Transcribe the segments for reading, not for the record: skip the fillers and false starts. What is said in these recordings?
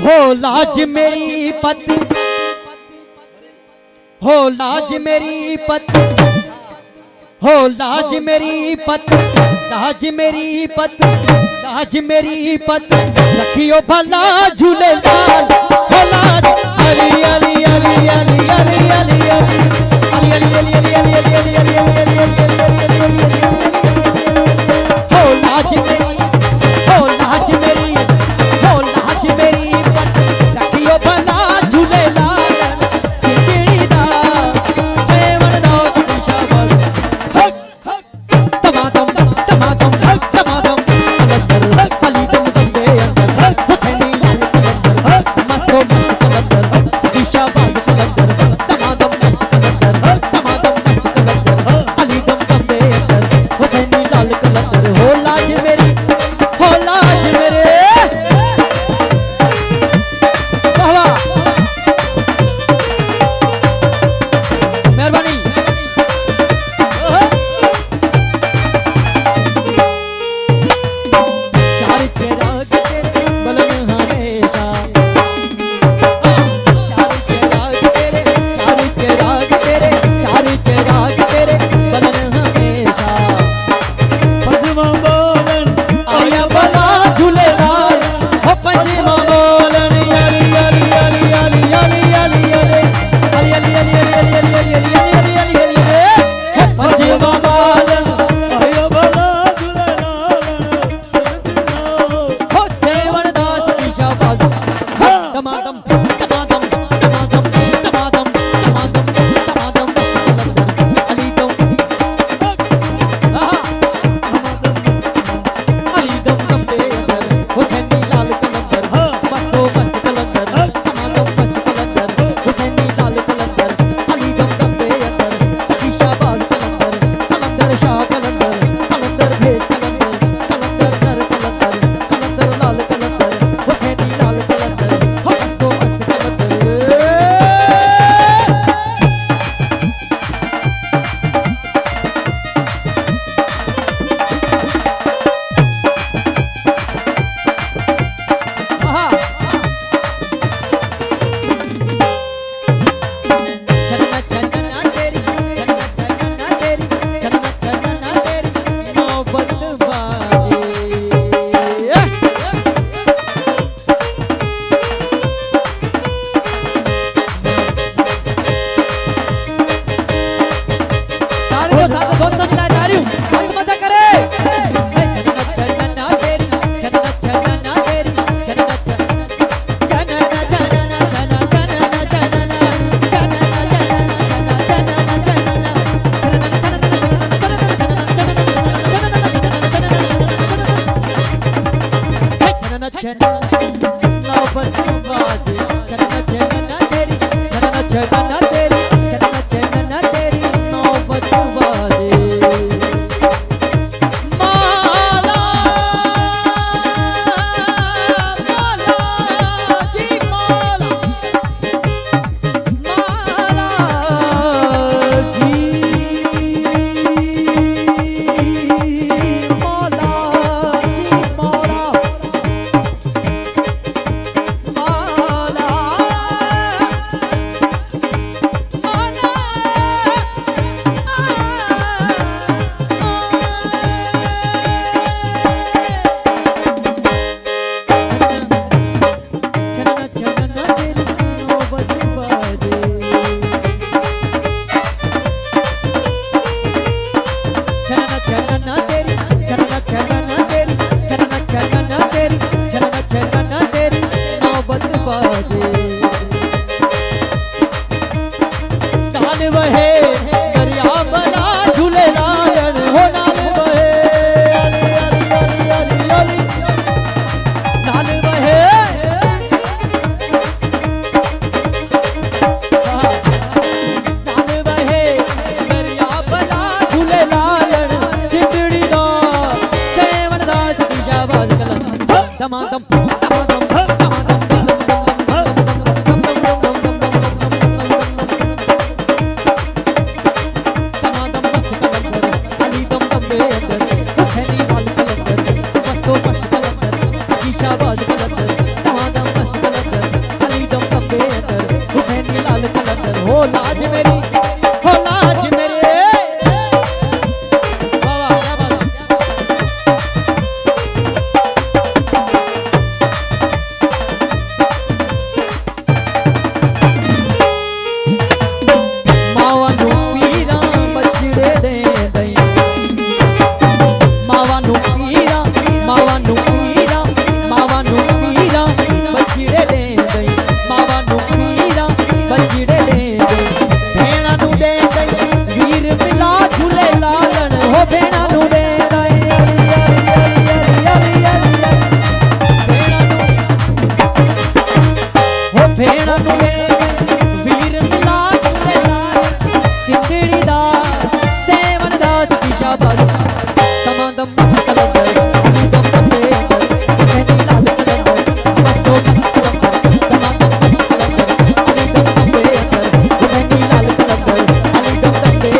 हो लाज मेरी पति, हो लाज मेरी पति, हो लाज मेरी पति, लाज मेरी पति, लाज मेरी पति, रखियो भला झूलेलाल। हो लाज अली अली अली अली अली अली अली अली अली अली अली अली अली अली अली हो लाज मेरी, हो लाज मेरी, हो लाज मेरी पति, रखियो भला झूलेलाल। सिंधड़ी दा सेवन दा शाबाश तमादम तमादम तमादम कलंदर अली दम दम दे अंदर हुसैनी लाल कलंदर मस्तो मस्त कलंदर सदी शाबाश कलंदर तमादम मस्त कलंदर तमादम मस्त कलंदर अली दम दम दे अंदर हुसैनी लाल कलंदर। हो लाज मेरी, हो लाज मेरे वाह मेहरबानी। चार चिराग तेरे बलन हमेशा, चार चिराग तेरे, चार चिराग तेरे, चार चिराग तेरे बलन हमेशा। पंजवा बोलन आया भला झूलेलाल। हो पंजवा बोलन अली अली अली अली अली अली अली अली अली अली अली अली अली अली अली अली अली अली पंजवा बोलन आया भला झूलेलाल। हो सेवन दास की शाबाश तमादम तमादम तमादम तमादम तमादम तमादम कलंदर अली दम अली दम दम दे अंदर हुसैनी लाल कलंदर मस्तो मस्त कलंदर तमादम मस्त कलंदर हुसैनी लाल कलंदर अली दम दम दे अंदर सखी शाबाश कलंदर कलंदर शाह कलंदर कलंदर भेद कलंदर कलंदर नर कलंदर कलंदर लाल कलंदर हुसैनी लाल कलंदर मस्तो मस्त कलंदर। आहा छनना छनना तेरी, छनना छनना तेरी, छनना छनना तेरी मोहब्बत बाजे। तारियों साथ दोस्तों की तारियों बंद मत करे। छनना छनना तेरी, छनना छनना तेरी, छनना छनना छनना छनना छनना छनना छनना छनना नौबत बाजे। छनना छनना तेरी, छनना छनना तेरी, छनना छनना तेरी नौबत बाजे। माला माला जी माला माला जी माला जी माला छनना छनना तेरी नौबत बाजे। छनना छनना तेरी, छनना छनना तेरी, छनना छनना तेरी, छनना छनना तेरी नौबत बाजे। नाल बहे दरिया बला झूलेलाल। हो नाल बहे अली अली अली अली अली नाल बहे नाल बहे दरिया बला झूलेलाल। सिंधड़ी दा सेवन दास की शाबाश कलंदर तमादम तमादम तमादम भेड़ा नु वीर मिला सिंधड़ी दा सेवन दास की शाबाश तमाम मस्त कलंदर दम दे हुसैनी लाल कलंदर मस्तो मस्त कलंदर तमाम मस्त कलंदर दम दे हुसैनी लाल कलंदर अली दम दे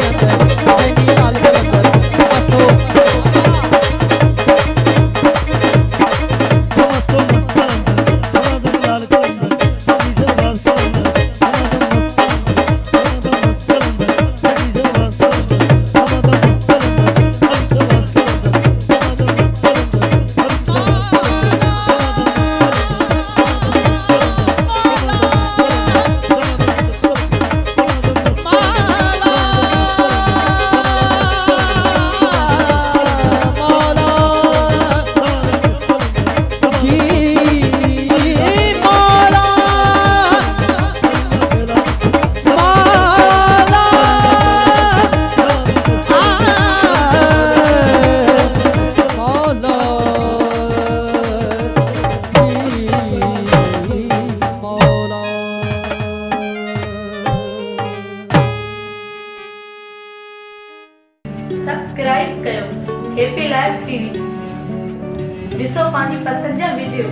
हुसैनी लाल कलंदर मस्तो सब्सक्राइब कयो हैप्पी लाइफ टीवी ॾिसो पंहिंजी पसंदि जा वीडियो।